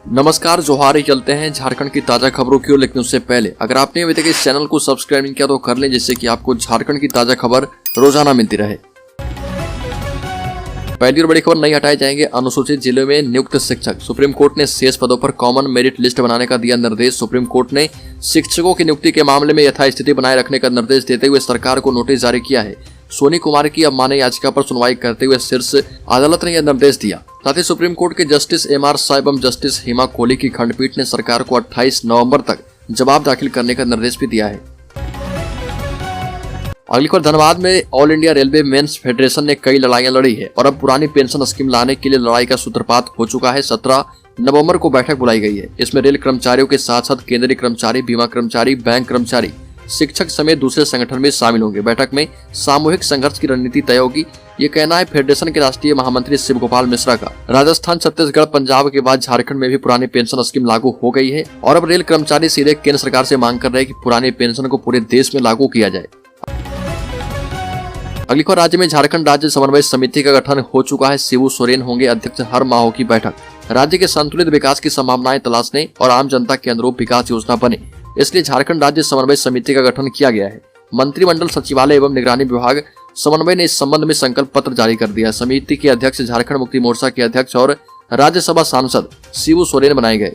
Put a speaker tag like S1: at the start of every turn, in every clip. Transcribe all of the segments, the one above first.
S1: नमस्कार, जोहार ही चलते हैं झारखंड की ताजा खबरों की ओर। लेकिन उससे पहले अगर आपने अभी तक इस चैनल को सब्सक्राइब नहीं किया तो कर लें, जिससे कि आपको झारखंड की ताजा खबर रोजाना मिलती रहे। पहली और बड़ी खबर, नहीं हटाए जाएंगे अनुसूचित जिलों में नियुक्त शिक्षक। सुप्रीम कोर्ट ने शेष पदों पर कॉमन मेरिट लिस्ट बनाने का दिया निर्देश। सुप्रीम कोर्ट ने शिक्षकों की नियुक्ति के मामले में यथास्थिति बनाए रखने का निर्देश देते हुए सरकार को नोटिस जारी किया है। सोनी कुमार की अवमानना याचिका पर सुनवाई करते हुए शीर्ष अदालत ने यह निर्देश दिया। साथ ही सुप्रीम कोर्ट के जस्टिस एमआर शाह एवं जस्टिस हेमा कोहली की खंडपीठ ने सरकार को 28 नवंबर तक जवाब दाखिल करने का निर्देश भी दिया है। अगली खबर, धनबाद में all India railway men's federation ने कई लड़ाइयां लड़ी है और अब पुरानी पेंशन स्कीम लाने के लिए लड़ाई का सूत्रपात हो चुका है। 17 नवंबर को बैठक बुलाई गई है। इसमें रेल कर्मचारियों के साथ साथ केंद्रीय कर्मचारी, बीमा कर्मचारी, बैंक कर्मचारी, शिक्षक समेत दूसरे संगठन भी शामिल होंगे। बैठक में सामूहिक संघर्ष की रणनीति तय होगी। ये कहना है फेडरेशन के राष्ट्रीय महामंत्री शिव गोपाल मिश्रा का। राजस्थान, छत्तीसगढ़, पंजाब के बाद झारखंड में भी पुरानी पेंशन स्कीम लागू हो गई है और अब रेल कर्मचारी सीधे केंद्र सरकार से मांग कर रहे हैं कि पुरानी पेंशन को पूरे देश में लागू किया जाए। अगली खबर, राज्य में झारखंड राज्य समन्वय समिति का गठन हो चुका है। शिबू सोरेन होंगे अध्यक्ष। हर माह होगी बैठक। राज्य के संतुलित विकास की संभावनाएं तलाशने और आम जनता के अनुरूप विकास योजना बने, इसलिए झारखंड राज्य समन्वय समिति का गठन किया गया है। मंत्रिमंडल सचिवालय एवं निगरानी विभाग समन्वय ने इस संबंध में संकल्प पत्र जारी कर दिया। समिति के अध्यक्ष झारखंड मुक्ति मोर्चा के अध्यक्ष और राज्यसभा सांसद शिबू सोरेन बनाए गए।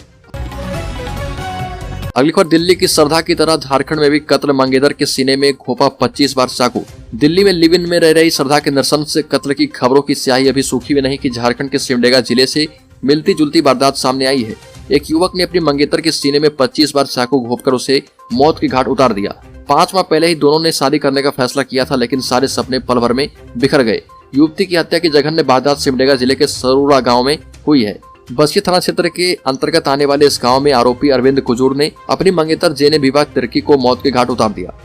S1: अगली खबर, दिल्ली की श्रद्धा की तरह झारखंड में भी कत्ल। मंगेतर के सीने में घोंपा 25 बार चाकू। दिल्ली में लिव इन में रह रही श्रद्धा के नरसंस से कत्ल की खबरों की स्याही अभी सूखी भी नहीं कि झारखंड के सिमडेगा जिले से मिलती जुलती वारदात सामने आई है। एक युवक ने अपनी मंगेतर के सीने में 25 बार चाकू घोंपकर उसे मौत की घाट उतार दिया। 5 माह पहले ही दोनों ने शादी करने का फैसला किया था, लेकिन सारे सपने पल भर में बिखर गए। युवती की हत्या की जघन्य वारदात सिमडेगा जिले के सरूरा गाँव में हुई है। बसिया थाना क्षेत्र के अंतर्गत आने वाले इस गांव में आरोपी अरविंद कुजूर ने अपनी मंगेतर जेने विवाह तिर्की को मौत के घाट उतार दिया।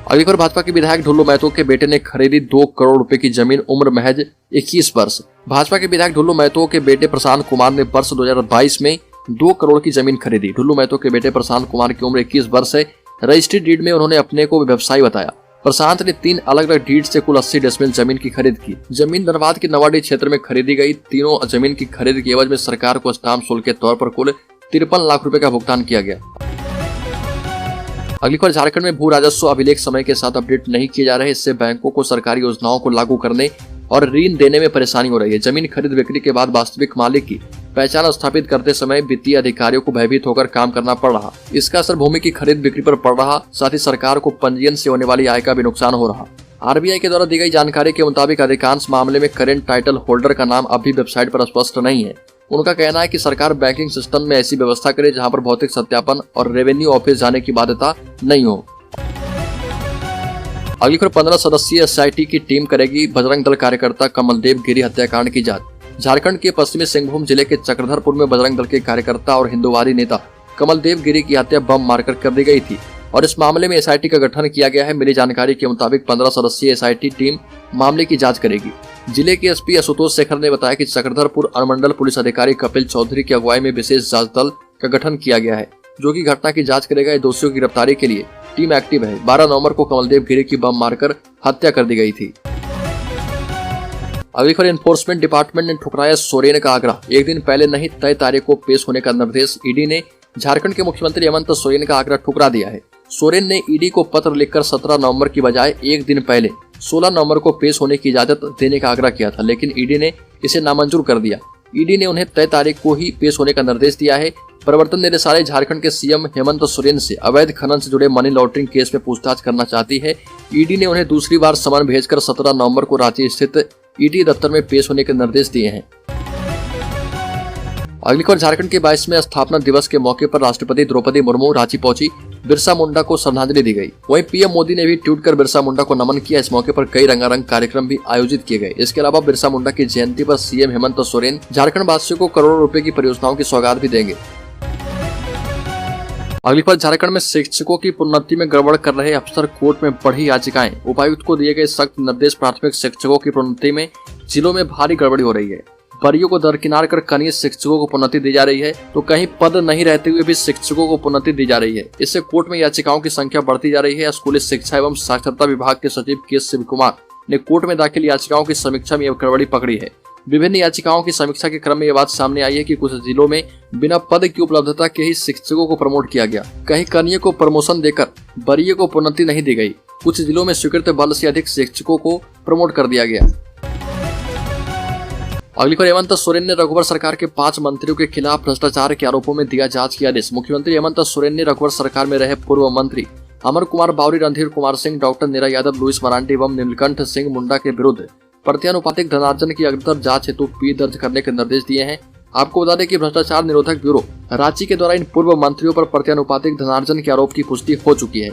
S1: अगली खबर, भाजपा के विधायक ढुल्लू महतो के बेटे ने खरीदी 2 करोड़ रुपए की जमीन, उम्र महज 21 वर्ष। भाजपा के विधायक ढुल्लू महतो के बेटे प्रशांत कुमार ने वर्ष 2022 में 2 करोड़ की जमीन खरीदी। ढुल्लू महतो के बेटे प्रशांत कुमार की उम्र 21 वर्ष है। रजिस्ट्री डीड में उन्होंने अपने को व्यवसायी बताया। प्रशांत ने 3 अलग अलग डीड से कुल 80 डेसिमल जमीन की खरीद की। जमीन धनबाद के नवाडी क्षेत्र में खरीदी गई। तीनों जमीन की खरीद के एवज में सरकार को स्टाम्प शुल्क के तौर पर कुल 53 लाख रुपए का भुगतान किया गया। अगली खबर, झारखंड में भू राजस्व अभिलेख समय के साथ अपडेट नहीं किए जा रहे। इससे बैंकों को सरकारी योजनाओं को लागू करने और ऋण देने में परेशानी हो रही है। जमीन खरीद बिक्री के बाद वास्तविक मालिक की पहचान स्थापित करते समय वित्तीय अधिकारियों को भयभीत होकर काम करना पड़ रहा। इसका असर भूमि की खरीद बिक्री पर पड़ रहा। साथ ही सरकार को पंजीयन से होने वाली आय का भी नुकसान हो रहा। आरबीआई के द्वारा दी गई जानकारी के मुताबिक अधिकांश मामले में करेंट टाइटल होल्डर का नाम अभी वेबसाइट पर स्पष्ट नहीं है। उनका कहना है कि सरकार बैंकिंग सिस्टम में ऐसी व्यवस्था करे जहां पर भौतिक सत्यापन और रेवेन्यू ऑफिस जाने की बाध्यता नहीं हो। अगली खबर, 15 सदस्यीय एसआईटी की टीम करेगी बजरंग दल कार्यकर्ता कमलदेव गिरी हत्याकांड की जांच। झारखंड के पश्चिमी सिंहभूम जिले के चक्रधरपुर में बजरंग दल के कार्यकर्ता और हिंदुवादी नेता कमलदेव गिरी की हत्या बम मारकर कर दी गई थी और इस मामले में एसआईटी का गठन किया गया है। मिली जानकारी के मुताबिक 15 सदस्यीय एसआईटी टीम मामले की जांच करेगी। जिले के एसपी आशुतोष शेखर ने बताया कि चक्रधरपुर अनुमंडल पुलिस अधिकारी कपिल चौधरी की अगुवाई में विशेष जांच दल का गठन किया गया है, जो कि घटना की जांच करेगा। दोषियों की गिरफ्तारी के लिए टीम एक्टिव है। 12 नवंबर को कमलदेव गिरी की बम मारकर हत्या कर दी गई थी। अगली खबर, एनफोर्समेंट डिपार्टमेंट ने ठुकराया सोरेन का आग्रह। एक दिन पहले नहीं तय तारीख को पेश होने का निर्देश। ईडी ने झारखंड के मुख्यमंत्री हेमंत सोरेन का आग्रह ठुकरा दिया है। सोरेन ने ईडी को पत्र लिखकर 17 नवंबर की बजाय एक दिन पहले 16 नवंबर को पेश होने की इजाजत देने का आग्रह किया था, लेकिन ईडी ने इसे नामंजूर कर दिया। ईडी ने उन्हें तय तारीख को ही पेश होने का निर्देश दिया है। प्रवर्तन निदेशालय झारखंड के सीएम हेमंत सोरेन से अवैध खनन से जुड़े मनी लॉन्ड्रिंग केस में पूछताछ करना चाहती है। ईडी ने उन्हें दूसरी बार समन भेजकर 17 नवंबर को रांची स्थित ईडी दफ्तर में पेश होने के निर्देश दिए हैं। अगली खबर, झारखंड के 22वें स्थापना दिवस के मौके पर राष्ट्रपति द्रौपदी मुर्मू रांची पहुंची। बिरसा मुंडा को श्रद्धांजलि दी गई। वहीं पीएम मोदी ने भी ट्वीट कर बिरसा मुंडा को नमन किया। इस मौके पर कई रंगारंग कार्यक्रम भी आयोजित किए गए। इसके अलावा बिरसा मुंडा की जयंती पर सीएम हेमंत सोरेन झारखंड वासियों को करोड़ों रुपए की परियोजनाओं की सौगात भी देंगे। अगली खबर, झारखंड में शिक्षकों की प्रोन्नति में गड़बड़ कर रहे अफसर कोर्ट में बढ़ी याचिकाएं। उपायुक्त को दिए गए सख्त निर्देश। प्राथमिक शिक्षकों की प्रोन्नति में जिलों में भारी गड़बड़ी हो रही है। परियों को दरकिनार कर कनीय शिक्षकों को प्रोन्नति दी जा रही है, तो कहीं पद नहीं रहते हुए भी शिक्षकों को प्रोन्नति दी जा रही है। इससे कोर्ट में याचिकाओं की संख्या बढ़ती जा रही है। स्कूली शिक्षा एवं साक्षरता विभाग के सचिव के शिव कुमार ने कोर्ट में दाखिल याचिकाओं की समीक्षा में यह गड़बड़ी पकड़ी है। विभिन्न याचिकाओं की समीक्षा के क्रम में यह बात सामने आई है कि कुछ जिलों में बिना पद की उपलब्धता के ही शिक्षकों को प्रमोट किया गया। कहीं कनियों को प्रमोशन देकर वरीय को प्रोन्नति नहीं दी गई। कुछ जिलों में स्वीकृत बल से अधिक शिक्षकों को प्रमोट कर दिया गया। अगली खबर, हेमंत सोरेन ने रघुवर सरकार के 5 मंत्रियों के खिलाफ भ्रष्टाचार के आरोपों में दिया जांच के आदेश। मुख्यमंत्री हेमंत सोरेन ने रघुवर सरकार में रहे पूर्व मंत्री अमर कुमार बावरी, रणधीर कुमार सिंह, डॉक्टर नीरा यादव, लुइस मरांडी एवं नीलकंठ सिंह मुंडा के विरुद्ध प्रत्यानुपातिक धनार्जन की अग्रतर जांच हेतु पी दर्ज करने के निर्देश दिए हैं। आपको बता दें कि भ्रष्टाचार निरोधक ब्यूरो रांची के द्वारा इन पूर्व मंत्रियों पर प्रत्यानुपातिक धनार्जन के आरोप की पुष्टि हो चुकी है।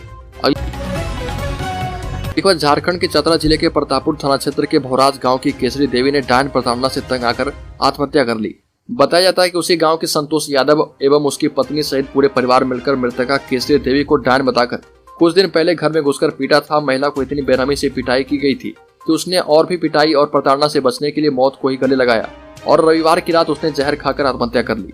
S1: एक बार झारखंड के चतरा जिले के प्रतापपुर थाना क्षेत्र के भोराज गांव की केसरी देवी ने डायन प्रताड़ना से तंग आकर आत्महत्या कर ली। बताया जाता है कि उसी गांव के संतोष यादव एवं उसकी पत्नी सहित पूरे परिवार मिलकर मृतका केसरी देवी को डायन बताकर कुछ दिन पहले घर में घुसकर पीटा था। महिला को इतनी बेरहमी से पिटाई की गई थी कि उसने और भी पिटाई और प्रताड़ना से बचने के लिए मौत को ही गले लगाया और रविवार की रात उसने जहर खाकर आत्महत्या कर ली।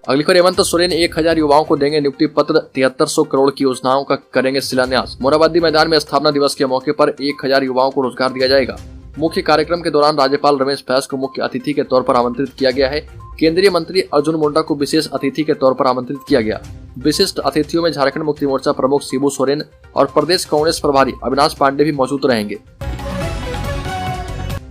S1: अगली खबर, हेमंत सोरेन 1000 युवाओं को देंगे नियुक्ति पत्र, 7300 करोड़ की योजनाओं का करेंगे शिलान्यास। मोरहाबादी मैदान में स्थापना दिवस के मौके पर 1000 युवाओं को रोजगार दिया जाएगा। मुख्य कार्यक्रम के दौरान राज्यपाल रमेश बैस को मुख्य अतिथि के तौर पर आमंत्रित किया गया है। केंद्रीय मंत्री अर्जुन मुंडा को विशेष अतिथि के तौर पर आमंत्रित किया गया। विशिष्ट अतिथियों में झारखंड मुक्ति मोर्चा प्रमुख शिबू सोरेन और प्रदेश कांग्रेस प्रभारी अविनाश पांडे भी मौजूद रहेंगे।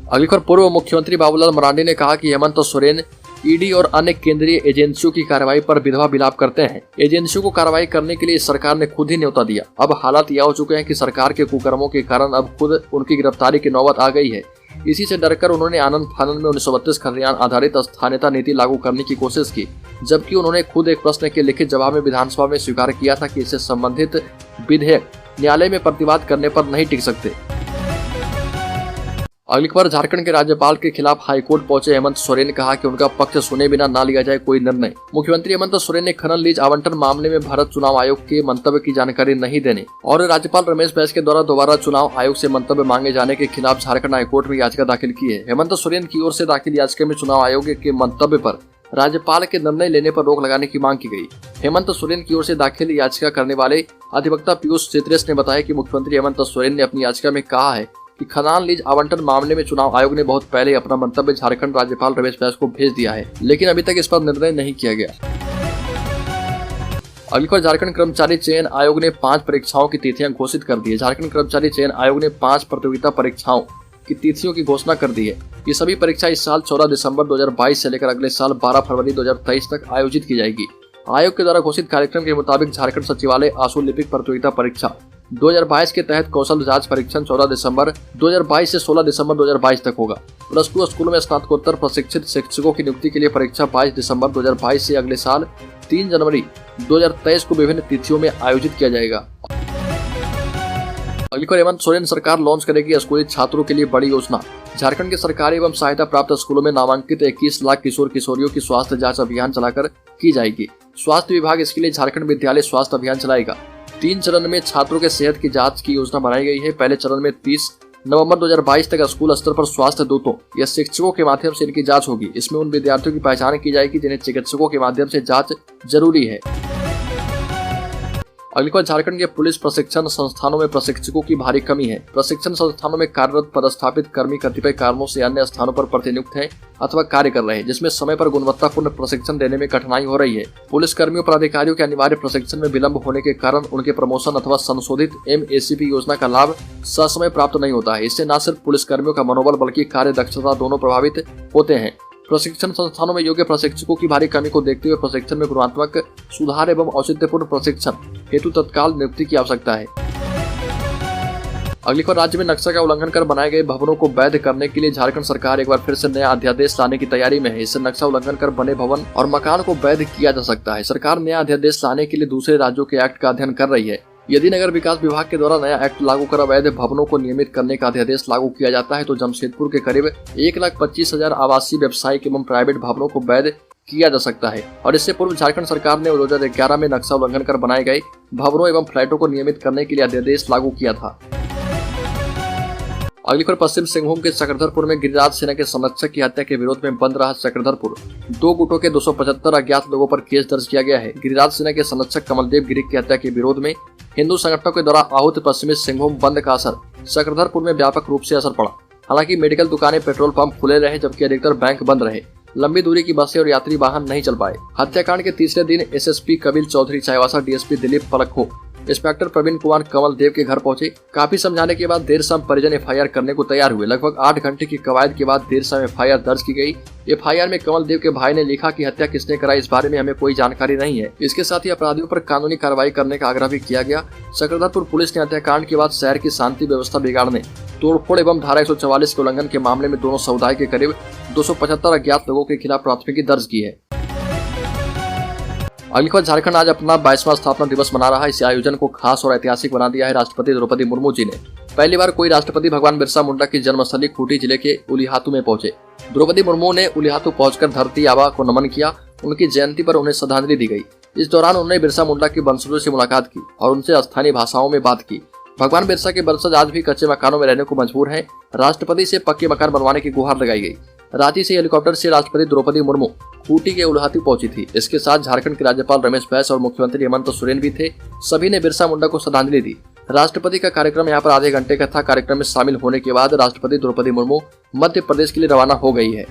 S1: अगली खबर, पूर्व मुख्यमंत्री बाबूलाल मरांडी ने कहा कि हेमंत सोरेन ईडी और अन्य केंद्रीय एजेंसियों की कार्रवाई पर विधवा विलाप करते हैं। एजेंसियों को कार्रवाई करने के लिए सरकार ने खुद ही न्योता दिया। अब हालात यह हो चुके हैं कि सरकार के कुकर्मों के कारण अब खुद उनकी गिरफ्तारी की नौबत आ गई है। इसी से डरकर उन्होंने आनंद फानंद में 1932 खतियान आधारित स्थानीयता नीति लागू करने की कोशिश की, जबकि उन्होंने खुद एक प्रश्न के लिखित जवाब में विधानसभा में स्वीकार किया था कि इससे संबंधित विधेयक न्यायालय में प्रतिवाद करने पर नहीं टिक सकते। अगली खबर, झारखंड के राज्यपाल के खिलाफ हाईकोर्ट पहुंचे हेमंत सोरेन ने कहा कि उनका पक्ष सुने बिना ना लिया जाए कोई निर्णय। मुख्यमंत्री हेमंत सोरेन ने खनन लीज आवंटन मामले में भारत चुनाव आयोग के मंतव्य की जानकारी नहीं देने और राज्यपाल रमेश बैस के द्वारा दोबारा चुनाव आयोग से मंतव्य मांगे जाने के खिलाफ झारखंड हाईकोर्ट में याचिका दाखिल की है। हेमंत सोरेन की ओर से दाखिल याचिका में चुनाव आयोग के मंतव्य पर राज्यपाल के निर्णय लेने पर रोक लगाने की मांग की गई। हेमंत सोरेन की ओर से दाखिल याचिका करने वाले अधिवक्ता पीयूष चित्रेश ने बताया कि मुख्यमंत्री हेमंत सोरेन ने अपनी याचिका में कहा है कि खदान लीज आवंटन मामले में चुनाव आयोग ने बहुत पहले अपना मंतव्य झारखंड राज्यपाल रमेश बैस को भेज दिया है, लेकिन अभी तक इस पर निर्णय नहीं किया गया। अगली खबर, झारखंड कर्मचारी चयन आयोग ने 5 परीक्षाओं की तिथियां घोषित कर दी है। झारखंड कर्मचारी चयन आयोग ने 5 प्रतियोगिता परीक्षाओं की तिथियों की घोषणा कर दी है। ये सभी परीक्षा इस साल 14 दिसंबर 2022 से लेकर अगले साल 12 फरवरी 2023 तक आयोजित की जाएगी। आयोग के द्वारा घोषित कार्यक्रम के मुताबिक झारखंड सचिवालय आशु लिपिक प्रतियोगिता परीक्षा 2022 के तहत कौशल जांच परीक्षण 14 दिसंबर 2022 से 16 दिसंबर 2022 तक होगा। +2 स्कूलों में स्नातकोत्तर प्रशिक्षित शिक्षकों की नियुक्ति के लिए परीक्षा 22 दिसंबर 2022 से अगले साल 3 जनवरी 2023 को विभिन्न तिथियों में आयोजित किया जाएगा। अगली खबर, हेमंत सोरेन सरकार लॉन्च करेगी स्कूली छात्रों के लिए बड़ी योजना। झारखंड के सरकारी एवं सहायता प्राप्त स्कूलों में नामांकित 21 लाख किशोर किशोरियों की स्वास्थ्य जांच अभियान चलाकर की जाएगी। स्वास्थ्य विभाग इसके लिए झारखंड विद्यालय स्वास्थ्य अभियान चलाएगा। 3 चरण में छात्रों के सेहत की जांच की योजना बनाई गई है। पहले चरण में 30 नवंबर 2022 तक स्कूल स्तर पर स्वास्थ्य दूतों या शिक्षकों के माध्यम से इनकी जांच होगी। इसमें उन विद्यार्थियों की पहचान की जाएगी जिन्हें चिकित्सकों के माध्यम से जांच जरूरी है। अगली बार, झारखंड के पुलिस प्रशिक्षण संस्थानों में प्रशिक्षकों की भारी कमी है। प्रशिक्षण संस्थानों में कार्यरत पदस्थापित कर्मी कतिपय कारणों से अन्य स्थानों पर प्रतिनियुक्त हैं अथवा कार्य कर रहे हैं, जिसमें समय पर गुणवत्तापूर्ण प्रशिक्षण देने में कठिनाई हो रही है। पुलिस कर्मियों पर अधिकारियों के अनिवार्य प्रशिक्षण में विलंब होने के कारण उनके प्रमोशन अथवा संशोधित MACP योजना का लाभ ससमय प्राप्त नहीं होता है। इससे न सिर्फ पुलिस कर्मियों का मनोबल बल्कि कार्य दक्षता दोनों प्रभावित होते हैं। प्रशिक्षण संस्थानों में योग्य प्रशिक्षकों की भारी कमी को देखते हुए प्रशिक्षण में गुणात्मक सुधार एवं औचित्यपूर्ण प्रशिक्षण हेतु तत्काल नियुक्ति की आवश्यकता है। अगली बार, राज्य में नक्शा का उल्लंघन कर बनाए गए भवनों को वैध करने के लिए झारखंड सरकार एक बार फिर से नया अध्यादेश लाने की तैयारी में है। इससे नक्शा उल्लंघन कर बने भवन और मकान को वैध किया जा सकता है। सरकार नया अध्यादेश लाने के लिए दूसरे राज्यों के एक्ट का अध्ययन कर रही है। यदि नगर विकास विभाग के द्वारा नया एक्ट लागू कर अवैध भवनों को नियमित करने का अध्यादेश लागू किया जाता है तो जमशेदपुर के करीब 1,25,000 आवासीय, व्यावसायिक एवं प्राइवेट भवनों को वैध किया जा सकता है। और इससे पूर्व झारखंड सरकार ने 2011 में नक्शा उल्लंघन कर बनाए गए भवनों एवं फ्लैटों को नियमित करने के लिए अध्यादेश लागू किया था। अगली खबर, पश्चिम सिंहभूम के चक्रधरपुर में गिरिराज सिन्हा के संरक्षक की हत्या के विरोध में बंद रहा चक्रधरपुर। 2 गुटों के 275 अज्ञात लोगों पर केस दर्ज किया गया है। गिरिराज सिन्हा के संरक्षक कमलदेव गिरी की हत्या के विरोध में हिंदू संगठनों के द्वारा आहूत पश्चिमी सिंहभूम बंद का असर चक्रधरपुर में व्यापक रूप से असर पड़ा। हालांकि मेडिकल दुकानें, पेट्रोल पंप खुले रहे जबकि अधिकतर बैंक बंद रहे। लंबी दूरी की बसें और यात्री वाहन नहीं चल पाए। हत्याकांड के तीसरे दिन SSP Kapil Chaudhary Chaibasa, DSP Dilip Palkho, inspector Praveen Kumar Kamal Dev के घर पहुंचे। काफी समझाने के बाद देर शाम परिजन एफआईआर करने को तैयार हुए। लगभग 8 घंटे की कवायद के बाद देर शाम एफआईआर दर्ज की गई। एफआईआर में कमल देव के भाई ने लिखा कि हत्या किसने कराई इस बारे में हमें कोई जानकारी नहीं है। इसके साथ ही अपराधियों पर कानूनी कार्रवाई करने का आग्रह भी किया गया। सकरदरपुर पुलिस ने हत्याकांड के बाद शहर की शांति व्यवस्था बिगाड़ने, तोड़फोड़ एवं धारा 144 के उल्लंघन के मामले में दोनों समुदाय के करीब 275 अज्ञात लोगों के खिलाफ प्राथमिकी दर्ज की है। अगली खबर, झारखंड आज अपना 22वां स्थापना दिवस मना रहा है। इस आयोजन को खास और ऐतिहासिक बना दिया है राष्ट्रपति द्रौपदी मुर्मू जी ने। पहली बार कोई राष्ट्रपति भगवान बिरसा मुंडा की जन्मस्थली खूंटी जिले के उलिहातू में पहुंचे। द्रौपदी मुर्मू ने उलिहातू पहुंचकर धरती आबा को नमन किया। उनकी जयंती पर उन्हें श्रद्धांजलि दी गई। इस दौरान उन्होंने बिरसा मुंडा की वंशजों से मुलाकात की और उनसे स्थानीय भाषाओं में बात की। भगवान बिरसा के वंशज आज भी कच्चे मकानों में रहने को मजबूर हैं। राष्ट्रपति से पक्के मकान बनवाने की गुहार लगाई गई। रांची से हेलीकॉप्टर से राष्ट्रपति द्रौपदी मुर्मू खूंटी के उलिहातू पहुंची थी। इसके साथ झारखंड के राज्यपाल रमेश बैस और मुख्यमंत्री हेमंत सोरेन भी थे। सभी ने बिरसा मुंडा को श्रद्धांजलि दी। राष्ट्रपति का कार्यक्रम यहाँ पर आधे घंटे का था। कार्यक्रम में शामिल होने के बाद राष्ट्रपति द्रौपदी मुर्मू मध्य प्रदेश के लिए रवाना हो गई है।